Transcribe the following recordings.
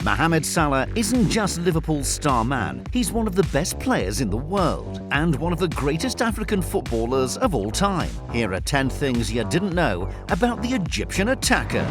Mohamed Salah isn't just Liverpool's star man, he's one of the best players in the world and one of the greatest African footballers of all time. Here are 10 things you didn't know about the Egyptian attacker.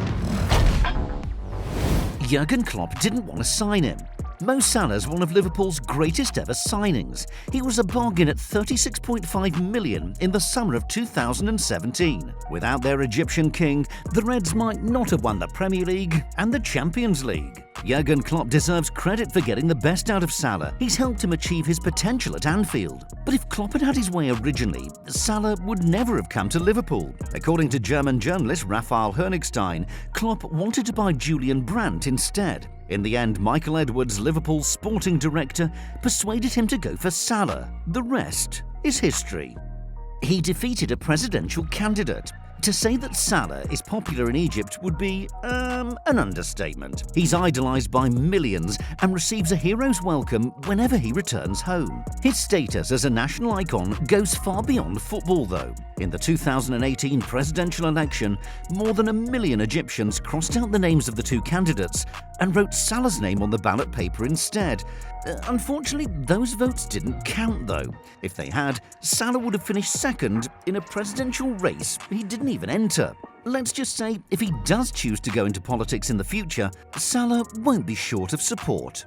Jurgen Klopp didn't want to sign him. Mo Salah's one of Liverpool's greatest ever signings. He was a bargain at £36.5 million in the summer of 2017. Without their Egyptian king, the Reds might not have won the Premier League and the Champions League. Jurgen Klopp deserves credit for getting the best out of Salah. He's helped him achieve his potential at Anfield. But if Klopp had had his way originally, Salah would never have come to Liverpool. According to German journalist Raphael Honigstein, Klopp wanted to buy Julian Brandt instead. In the end, Michael Edwards, Liverpool's sporting director, persuaded him to go for Salah. The rest is history. He defeated a presidential candidate. To say that Salah is popular in Egypt would be, an understatement. He's idolised by millions and receives a hero's welcome whenever he returns home. His status as a national icon goes far beyond football though. In the 2018 presidential election, more than 1 million Egyptians crossed out the names of the two candidates and wrote Salah's name on the ballot paper instead. Unfortunately, those votes didn't count though. If they had, Salah would have finished second in a presidential race he didn't even enter. Let's just say, if he does choose to go into politics in the future, Salah won't be short of support.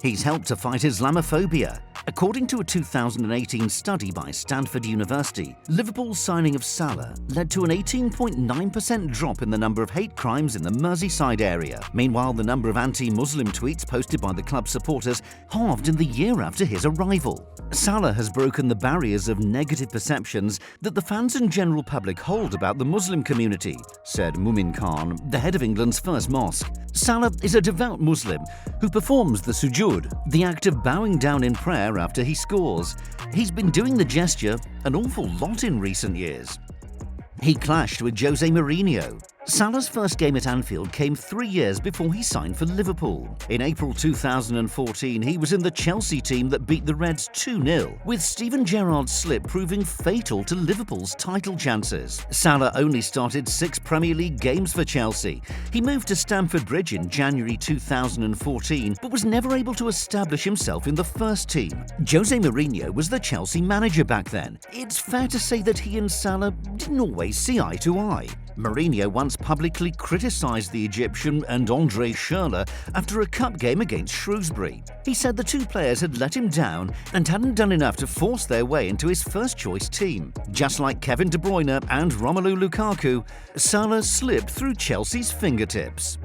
He's helped to fight Islamophobia. According to a 2018 study by Stanford University, Liverpool's signing of Salah led to an 18.9% drop in the number of hate crimes in the Merseyside area. Meanwhile, the number of anti-Muslim tweets posted by the club's supporters halved in the year after his arrival. Salah has broken the barriers of negative perceptions that the fans and general public hold about the Muslim community, said Mumin Khan, the head of England's first mosque. Salah is a devout Muslim who performs the sujood, the act of bowing down in prayer after he scores. He's been doing the gesture an awful lot in recent years. He clashed with Jose Mourinho. Salah's first game at Anfield came 3 years before he signed for Liverpool. In April 2014, he was in the Chelsea team that beat the Reds 2-0, with Steven Gerrard's slip proving fatal to Liverpool's title chances. Salah only started 6 Premier League games for Chelsea. He moved to Stamford Bridge in January 2014, but was never able to establish himself in the first team. Jose Mourinho was the Chelsea manager back then. It's fair to say that he and Salah didn't always see eye to eye. Mourinho once publicly criticised the Egyptian and Andre Schürrle after a cup game against Shrewsbury. He said the two players had let him down and hadn't done enough to force their way into his first-choice team. Just like Kevin De Bruyne and Romelu Lukaku, Salah slipped through Chelsea's fingertips.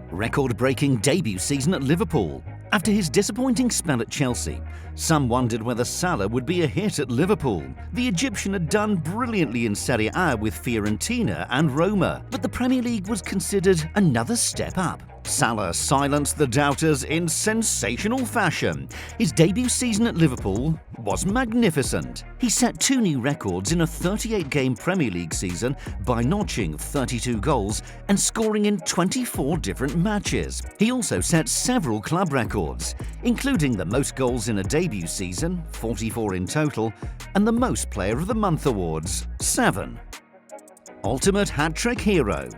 Record-breaking debut season at Liverpool. After his disappointing spell at Chelsea, some wondered whether Salah would be a hit at Liverpool. The Egyptian had done brilliantly in Serie A with Fiorentina and Roma, but the Premier League was considered another step up. Salah silenced the doubters in sensational fashion. His debut season at Liverpool was magnificent. He set 2 new records in a 38-game Premier League season by notching 32 goals and scoring in 24 different matches. He also set several club records, including the most goals in a debut season, 44 in total, and the most Player of the Month awards, 7. Ultimate hat-trick hero.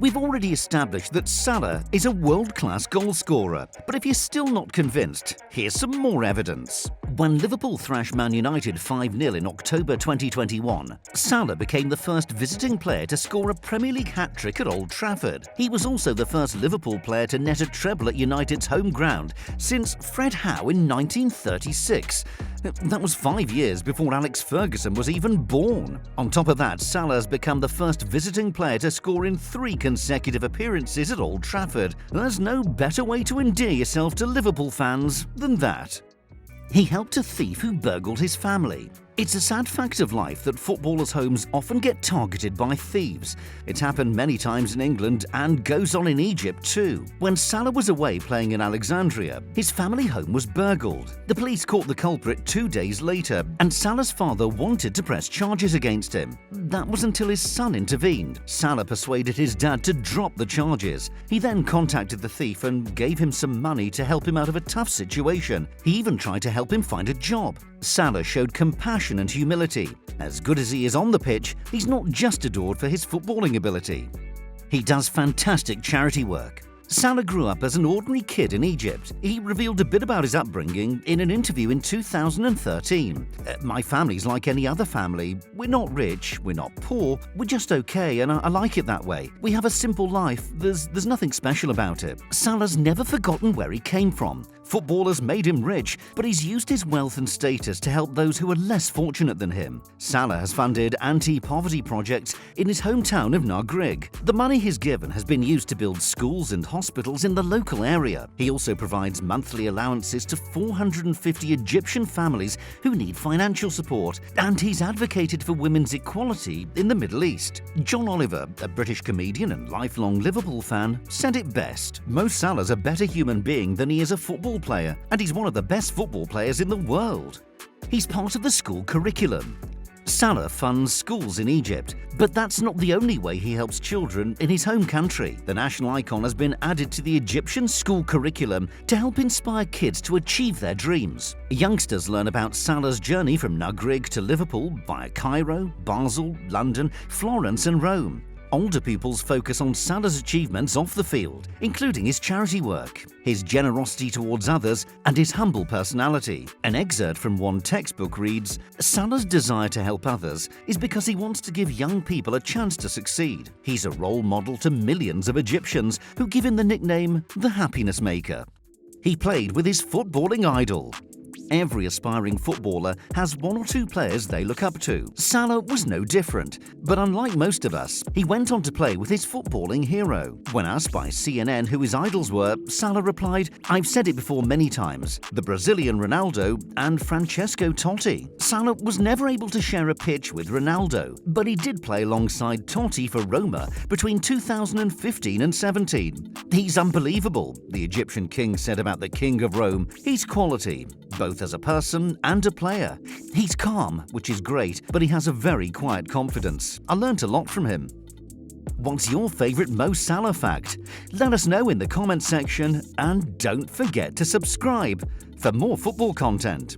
We've already established that Salah is a world-class goal-scorer, but if you're still not convinced, here's some more evidence. When Liverpool thrashed Man United 5-0 in October 2021, Salah became the first visiting player to score a Premier League hat-trick at Old Trafford. He was also the first Liverpool player to net a treble at United's home ground since Fred Howe in 1936. That was 5 years before Alex Ferguson was even born. On top of that, Salah has become the first visiting player to score in 3 consecutive appearances at Old Trafford. There's no better way to endear yourself to Liverpool fans than that. He helped a thief who burgled his family. It's a sad fact of life that footballers' homes often get targeted by thieves. It's happened many times in England and goes on in Egypt too. When Salah was away playing in Alexandria, his family home was burgled. The police caught the culprit 2 days later, and Salah's father wanted to press charges against him. That was until his son intervened. Salah persuaded his dad to drop the charges. He then contacted the thief and gave him some money to help him out of a tough situation. He even tried to help him find a job. Salah showed compassion and humility. As good as he is on the pitch, he's not just adored for his footballing ability. He does fantastic charity work. Salah grew up as an ordinary kid in Egypt. He revealed a bit about his upbringing in an interview in 2013. My family's like any other family. We're not rich, we're not poor, we're just okay, and I like it that way. We have a simple life, there's nothing special about it. Salah's never forgotten where he came from. Footballers made him rich, but he's used his wealth and status to help those who are less fortunate than him. Salah has funded anti-poverty projects in his hometown of Nagrig. The money he's given has been used to build schools and hospitals in the local area. He also provides monthly allowances to 450 Egyptian families who need financial support, and he's advocated for women's equality in the Middle East. John Oliver, a British comedian and lifelong Liverpool fan, said it best: Mo Salah's a better human being than he is a football player, and he's one of the best football players in the world. He's part of the school curriculum. Salah funds schools in Egypt, but that's not the only way he helps children in his home country. The national icon has been added to the Egyptian school curriculum to help inspire kids to achieve their dreams. Youngsters learn about Salah's journey from Nagrig to Liverpool via Cairo, Basel, London, Florence and Rome. Older pupils focus on Salah's achievements off the field, including his charity work, his generosity towards others, and his humble personality. An excerpt from one textbook reads, "Salah's desire to help others is because he wants to give young people a chance to succeed. He's a role model to millions of Egyptians who give him the nickname the Happiness Maker." He played with his footballing idol. Every aspiring footballer has one or two players they look up to. Salah was no different, but unlike most of us, he went on to play with his footballing hero. When asked by CNN who his idols were, Salah replied, "I've said it before many times, the Brazilian Ronaldo and Francesco Totti." Salah was never able to share a pitch with Ronaldo, but he did play alongside Totti for Roma between 2015 and 17. "He's unbelievable," the Egyptian king said about the King of Rome. "He's quality, both as a person and a player. He's calm, which is great, but he has a very quiet confidence. I learnt a lot from him." What's your favourite Mo Salah fact? Let us know in the comments section, and don't forget to subscribe for more football content.